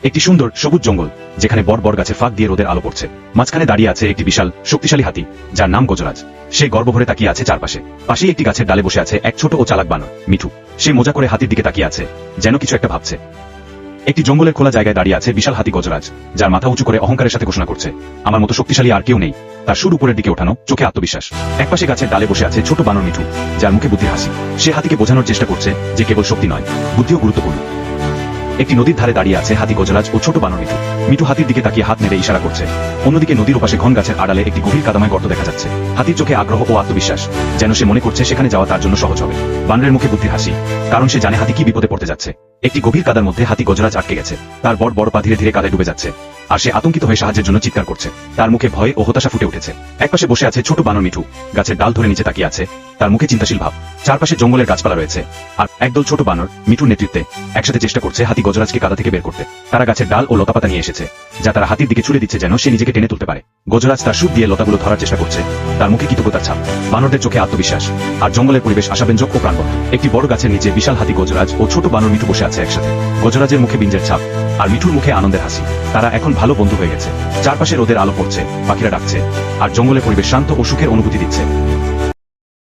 একটি সুন্দর সবুজ জঙ্গল, যেখানে বড় বড় গাছের ফাঁক দিয়ে রোদের আলো পড়ছে। মাঝখানে দাঁড়িয়ে আছে একটি বিশাল শক্তিশালী হাতি, যার নাম গজরাজ। সে গর্বভরে তাকিয়ে আছে চারপাশে। পাশেই একটি গাছের ডালে বসে আছে এক ছোট ও চালাক বানর, মিঠু। সে মজা করে হাতির দিকে তাকিয়ে আছে, যেন কিছু একটা ভাবছে। একটি জঙ্গলের খোলা জায়গায় দাঁড়িয়ে আছে বিশাল হাতি গজরাজ, যার মাথা উঁচু করে অহংকারের সাথে ঘোষণা করছে, আমার মতো শক্তিশালী আর কেউ নেই। তার সুর উপরের দিকে ওঠানো, চোখে আত্মবিশ্বাস। একপাশে গাছের ডালে বসে আছে ছোট বানর মিঠু, যার মুখে বুদ্ধির হাসি। সে হাতিকে বোঝানোর চেষ্টা করছে যে কেবল শক্তি নয়, বুদ্ধিও গুরুত্বপূর্ণ। একটি নদীর ধারে দাঁড়িয়ে আছে হাতি গজরাজ ও ছোট বানর মিঠু। মিঠু হাতির দিকে তাকিয়ে হাত নেড়ে ইশারা করছে। অন্যদিকে নদীর ওপাশে ঘন গাছের আড়ালে একটি গভীর কাদাময় গর্ত দেখা যাচ্ছে। হাতির চোখে আগ্রহ ও আত্মবিশ্বাস, যেন সে মনে করছে সেখানে যাওয়া তার জন্য সহজ হবে। বানরের মুখে বুদ্ধির হাসি, কারণ সে জানে হাতি কি বিপদে পড়তে যাচ্ছে। একটি গভীর কাদার মধ্যে হাতি গজরাজ আটকে গেছে। তার বড় বড় পা ধীরে ধীরে কাদায় ডুবে যাচ্ছে, আর সে আতঙ্কিত হয়ে সাহায্যের জন্য চিৎকার করছে। তার মুখে ভয় ও হতাশা ফুটে উঠেছে। একপাশে বসে আছে ছোট বানর মিঠু, গাছের ডাল ধরে নিচে তাকিয়ে আছে, তার মুখে চিন্তাশীল ভাব। চারপাশে জঙ্গলের গাছপালা রয়েছে, আর একদল ছোট বানর মিঠুর নেতৃত্বে একসাথে চেষ্টা করছে হাতি গজরাজকে কাদা থেকে বের করতে। তারা গাছের ডাল ও লতাপাতা নিয়ে এসেছে, যা তারা হাতির দিকে ছুড়ে দিচ্ছে যেন সে নিজেকে টেনে তুলতে পারে। গজরাজ তার সুর দিয়ে লতাগুলো ধরার চেষ্টা করছে, তার মুখে কৃতজ্ঞতার ছাপ। বানরদের চোখে আত্মবিশ্বাস, আর জঙ্গলের পরিবেশ আশাব্যঞ্জক ও প্রাণবন্ত। একটি বড় গাছের নিচে বিশাল হাতি গজরাজ ও ছোট বানর মিঠু বসে আছে একসাথে। গজরাজের মুখে বিঞ্জের ছাপ, আর মিঠুর মুখে আনন্দের হাসি। তারা এখন ভালো বন্ধু হয়ে গেছে। চারপাশে রোদের আলো পড়ছে, পাখিরা ডাকছে, আর জঙ্গলের পরিবেশ শান্ত ও সুখের অনুভূতি দিচ্ছে।